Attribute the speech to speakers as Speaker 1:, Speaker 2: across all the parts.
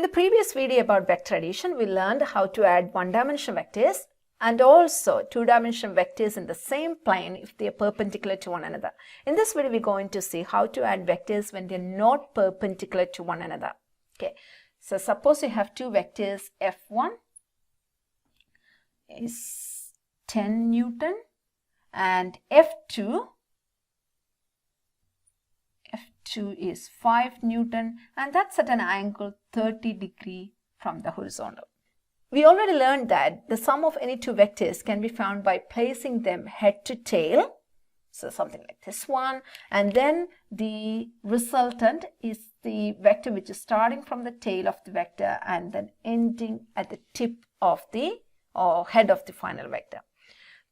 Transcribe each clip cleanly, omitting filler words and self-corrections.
Speaker 1: In the previous video about vector addition, we learned how to add one-dimensional vectors and also two-dimensional vectors in the same plane if they are perpendicular to one another. In this video, we're going to see how to add vectors when they're not perpendicular to one another. Okay, so suppose you have two vectors, F1 is 10 Newton and F2 is 5 Newton, and that's at an angle 30 degree from the horizontal. We already learned that the sum of any two vectors can be found by placing them head to tail, so something like this one, and then the resultant is the vector which is starting from the tail of the vector and then ending at the tip of the or head of the final vector.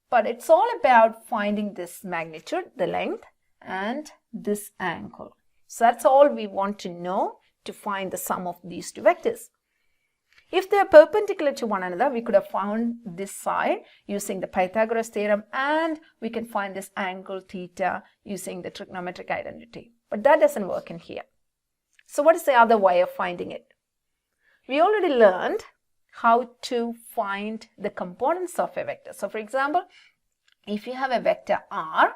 Speaker 1: But it's all about finding this magnitude, the length, and this angle. So that's all we want to know to find the sum of these two vectors. If they are perpendicular to one another, we could have found this side using the Pythagoras theorem, and we can find this angle theta using the trigonometric identity. But that doesn't work in here. So what is the other way of finding it? We already learned how to find the components of a vector. So for example, if you have a vector r,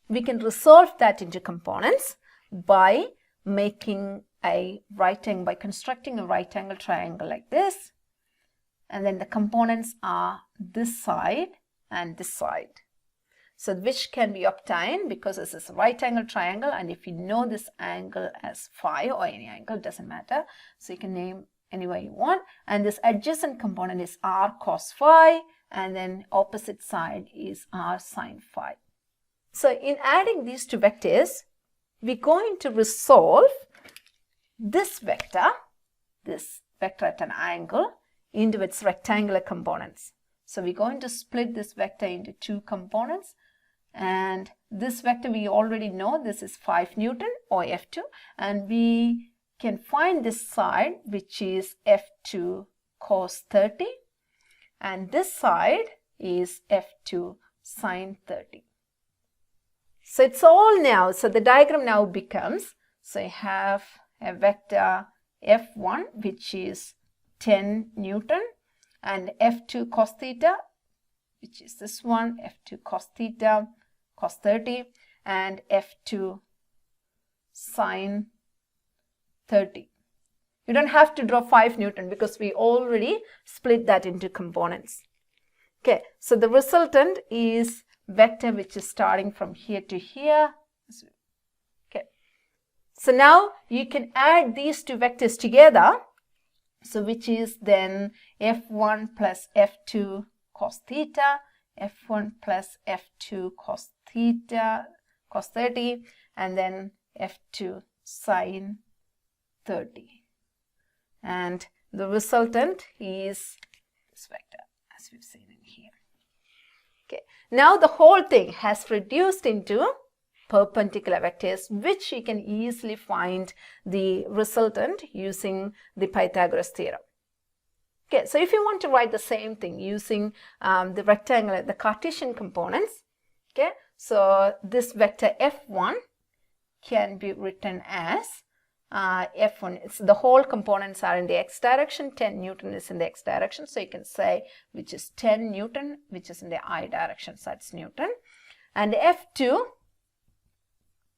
Speaker 1: we can resolve that into components by making a by constructing a right angle triangle like this, and then the components are this side and this side. So which can be obtained because this is a right angle triangle, and if you know this angle as phi or any angle, doesn't matter, so you can name any way you want, and this adjacent component is r cos phi, and then opposite side is r sin phi. So in adding these two vectors, we're going to resolve this vector at an angle, into its rectangular components. So we're going to split this vector into two components, and this vector we already know this is 5 Newton or F2, and we can find this side which is F2 cos 30, and this side is F2 sin 30. So it's all now, so the diagram now becomes, so you have a vector F1 which is 10 Newton and F2 cos theta which is this one, F2 cos theta cos 30, and F2 sin 30. You don't have to draw 5 Newton because we already split that into components. Okay, so the resultant is vector which is starting from here to here. Okay, so now you can add these two vectors together, so which is then F1 plus F2 cos theta, F1 plus F2 cos theta cos 30, and then F2 sin 30, and the resultant is this vector as we've seen in here. Okay, now the whole thing has reduced into perpendicular vectors, which you can easily find the resultant using the Pythagoras theorem. Okay, so if you want to write the same thing using the rectangle, the Cartesian components, okay, so this vector F1 can be written as F1, it's the whole components are in the x direction, 10 Newton is in the x direction, so you can say which is 10 Newton which is in the I direction, so that's Newton, and F2,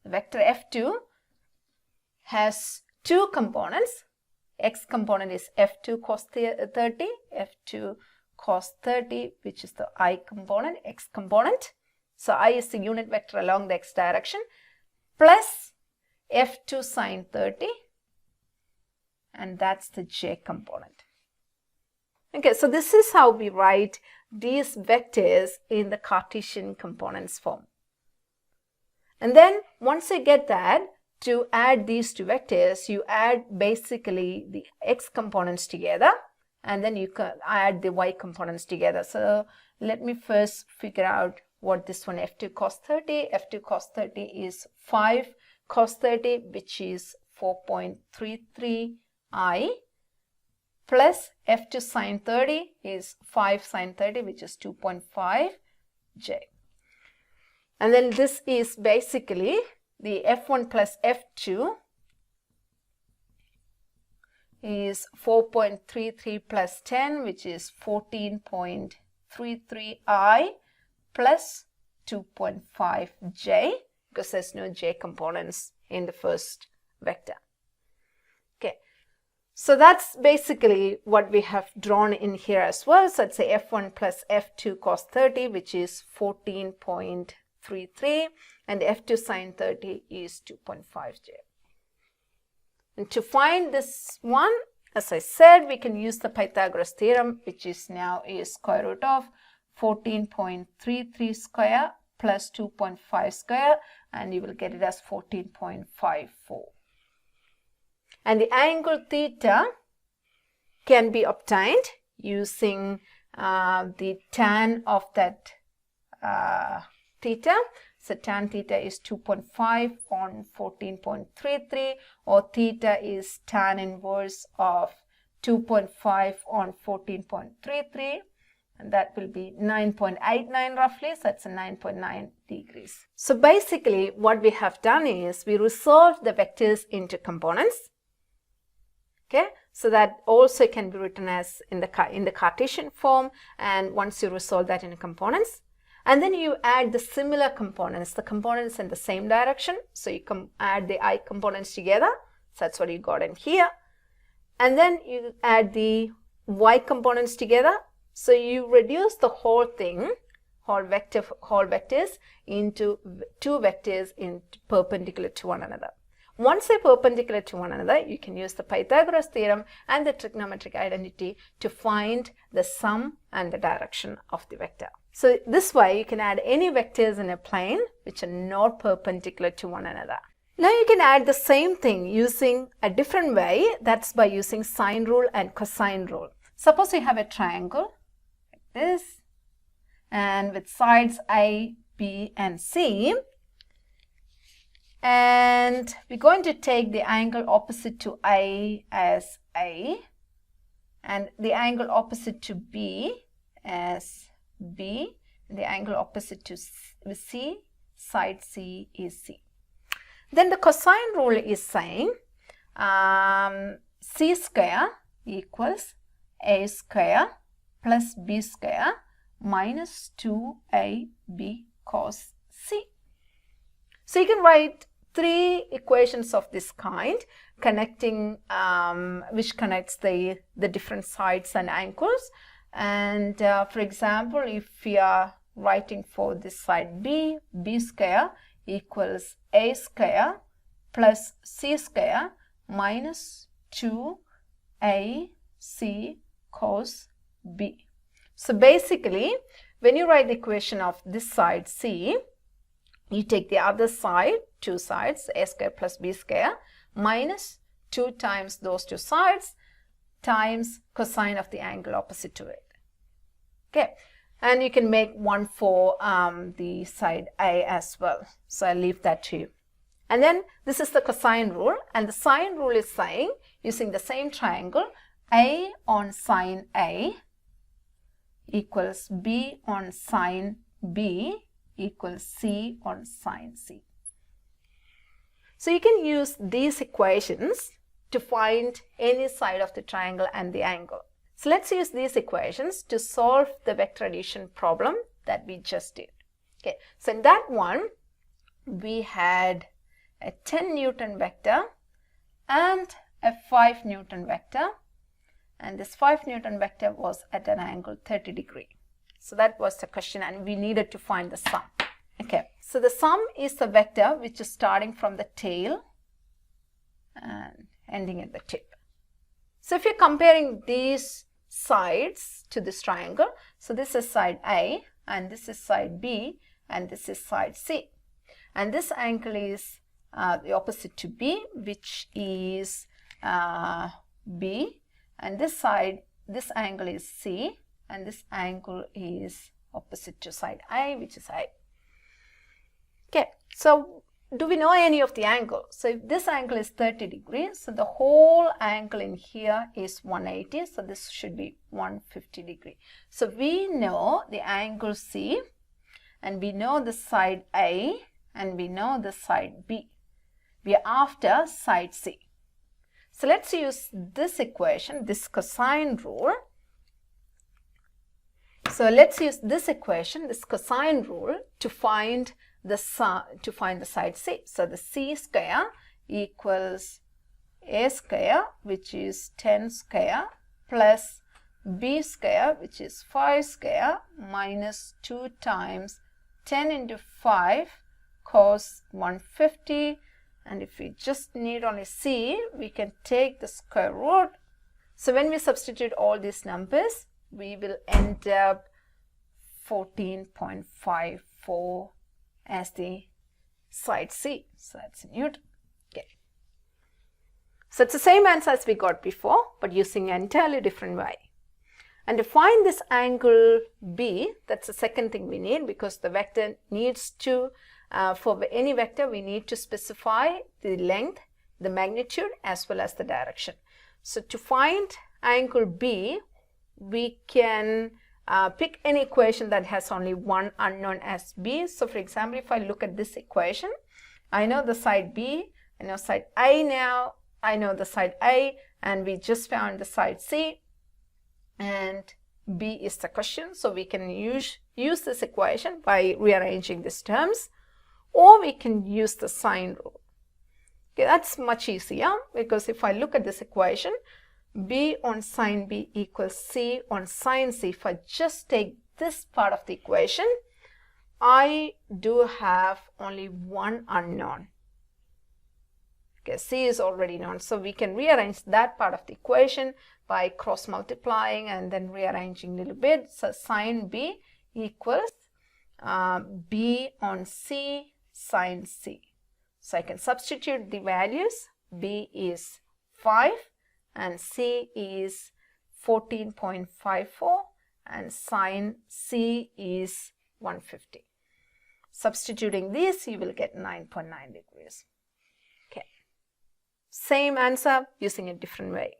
Speaker 1: the vector F2 has two components. X component is F2 cos 30, F2 cos 30 which is the I component, x component, so I is the unit vector along the x direction, plus F2 sin 30, and that's the j component. Okay, so this is how we write these vectors in the Cartesian components form. And then once you get that, to add these two vectors, you add basically the x components together, and then you can add the y components together. So let me first figure out what this one, F2 cos 30, F2 cos 30 is 5 cos 30 which is 4.33 I, plus F2 sin 30 is 5 sin 30 which is 2.5 j. And then this is basically the F1 plus F2 is 4.33 plus 10, which is 14.33i plus 2.5j, because there's no j components in the first vector. Okay, so that's basically what we have drawn in here as well. So let's say f1 plus f2 cos 30, which is 14.33, and f2 sin 30 is 2.5j. And to find this one, as I said, we can use the Pythagoras theorem, which is now is square root of 14.33 square plus 2.5 square, and you will get it as 14.54. And the angle theta can be obtained using the tan of that theta. So tan theta is 2.5 on 14.33, or theta is tan inverse of 2.5 on 14.33, and that will be 9.89 roughly, so that's a 9.9 degrees. So basically what we have done is we resolved the vectors into components. Okay, so that also can be written as in the Cartesian form, and once you resolve that into components, and then you add the similar components, the components in the same direction. So you add the I components together. So that's what you got in here. And then you add the Y components together. So you reduce the whole thing, whole vectors into two vectors perpendicular to one another. Once they're perpendicular to one another, you can use the Pythagoras theorem and the trigonometric identity to find the sum and the direction of the vector. So this way you can add any vectors in a plane which are not perpendicular to one another. Now you can add the same thing using a different way, that's by using sine rule and cosine rule. Suppose you have a triangle like this, and with sides A, B and C, and we're going to take the angle opposite to A as A, and the angle opposite to B as B, and the angle opposite to C, side C is C. Then the cosine rule is saying C square equals A square plus B square minus 2AB cos C. So you can write three equations of this kind connecting, which connects the different sides and angles. And for example, if we are writing for this side B, B square equals A square plus C square minus 2AC cos B. So basically, when you write the equation of this side C, you take the other side, two sides, A square plus B square, minus 2 times those two sides, times cosine of the angle opposite to it. Okay, and you can make one for the side A as well. So I'll leave that to you. And then this is the cosine rule, and the sine rule is saying, using the same triangle, A on sine A equals B on sine B equals C on sine C. So you can use these equations to find any side of the triangle and the angle. So let's use these equations to solve the vector addition problem that we just did. Okay, so in that one, we had a 10 Newton vector and a 5 Newton vector, and this 5 Newton vector was at an angle 30 degree. So that was the question, and we needed to find the sum. Okay, so the sum is the vector which is starting from the tail and ending at the tip. So if you're comparing these sides to this triangle, so this is side A and this is side B and this is side C, and this angle is the opposite to B, which is B, and this side, this angle is C, and this angle is opposite to side A, which is A. Okay, so do we know any of the angles? So if this angle is 30 degrees, so the whole angle in here is 180, so this should be 150 degree. So we know the angle C, and we know the side A, and we know the side B. We are after side C. So let's use this equation, this cosine rule. So let's use this equation, this cosine rule, to find the side C. So the C square equals A square, which is 10 square, plus B square, which is 5 square, minus 2 times 10 into 5 cos 150. And if we just need only C, we can take the square root. So when we substitute all these numbers, we will end up 14.54 as the side C. So that's in Newton. Okay. So it's the same answer as we got before, but using an entirely different way. And to find this angle B, that's the second thing we need, because the vector needs to, for any vector, we need to specify the length, the magnitude, as well as the direction. So to find angle B, we can pick any equation that has only one unknown as B. So for example, if I look at this equation, I know the side B, I know side A now, I know the side A, and we just found the side C, and B is the question. So we can use this equation by rearranging these terms, or we can use the sine rule. Okay, that's much easier, because if I look at this equation, B on sine B equals C on sine C. If I just take this part of the equation, I do have only one unknown. Okay, C is already known, so we can rearrange that part of the equation by cross multiplying and then rearranging a little bit. So sine B equals B on C sine C. So I can substitute the values. B is 5 and C is 14.54 and sine C is 150. Substituting this, you will get 9.9 degrees. Okay. Same answer using a different way.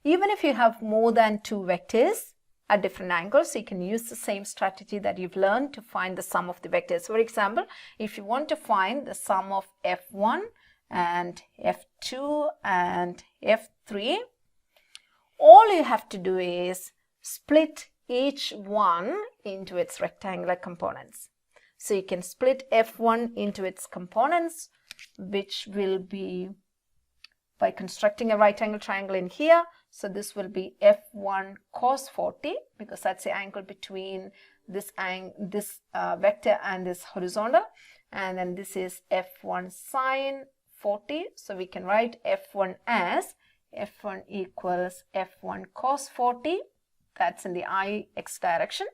Speaker 1: Even if you have more than two vectors at different angles, you can use the same strategy that you've learned to find the sum of the vectors. For example, if you want to find the sum of F1 and F2 and F3, all you have to do is split each one into its rectangular components. So you can split F1 into its components, which will be by constructing a right angle triangle in here. So this will be F1 cos 40, because that's the angle between this vector and this horizontal. And then this is F1 sine 40. So we can write F1 as F1 equals F1 cos 40, that's in the IX direction,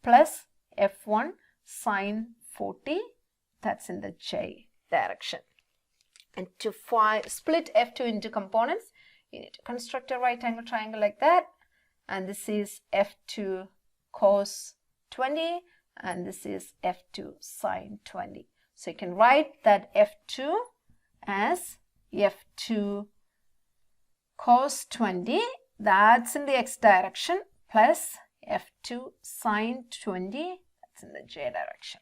Speaker 1: plus F1 sine 40, that's in the J direction. And to split F2 into components, you need to construct a right angle triangle like that. And this is F2 cos 20, and this is F2 sine 20. So you can write that F2 as F2 cos 20, that's in the X direction, plus F2 sine 20, that's in the J direction.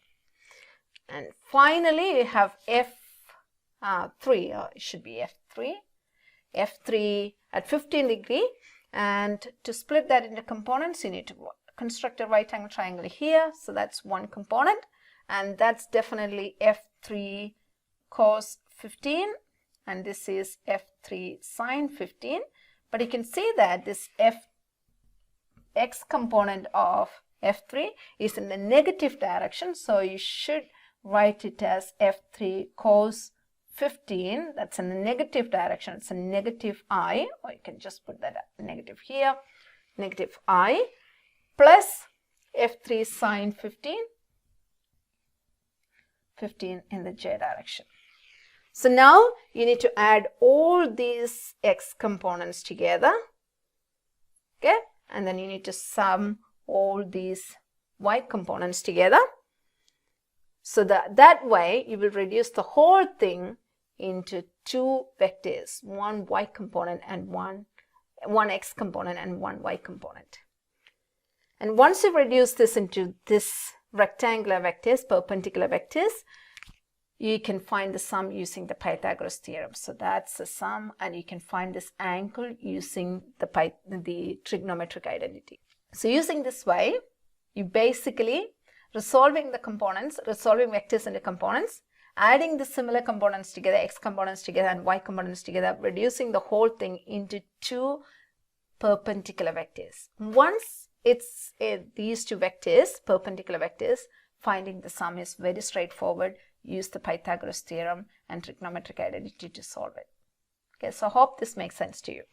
Speaker 1: And finally, we have F3, or it should be F3 at 15 degree. And to split that into components, you need to construct a right angle triangle here. So that's one component, and that's definitely F3 cos 15, and this is F3 sine 15. But you can see that this X component of F3 is in the negative direction, so you should write it as F3 cos 15, that's in the negative direction, it's a negative I, or you can just put that negative here, negative I, plus F3 sine 15, 15 in the J direction. So now you need to add all these X components together, okay, and then you need to sum all these Y components together. So that way you will reduce the whole thing into two vectors, one Y component and one X component and one Y component. And once you reduce this into this rectangular vectors, perpendicular vectors, you can find the sum using the Pythagoras theorem. So that's the sum, and you can find this angle using the trigonometric identity. So using this way, you basically resolving the components, resolving vectors into components, adding the similar components together, x components together and y components together, reducing the whole thing into two perpendicular vectors. Once it's these two vectors, perpendicular vectors, finding the sum is very straightforward. Use the Pythagoras theorem and trigonometric identity to solve it. Okay, so I hope this makes sense to you.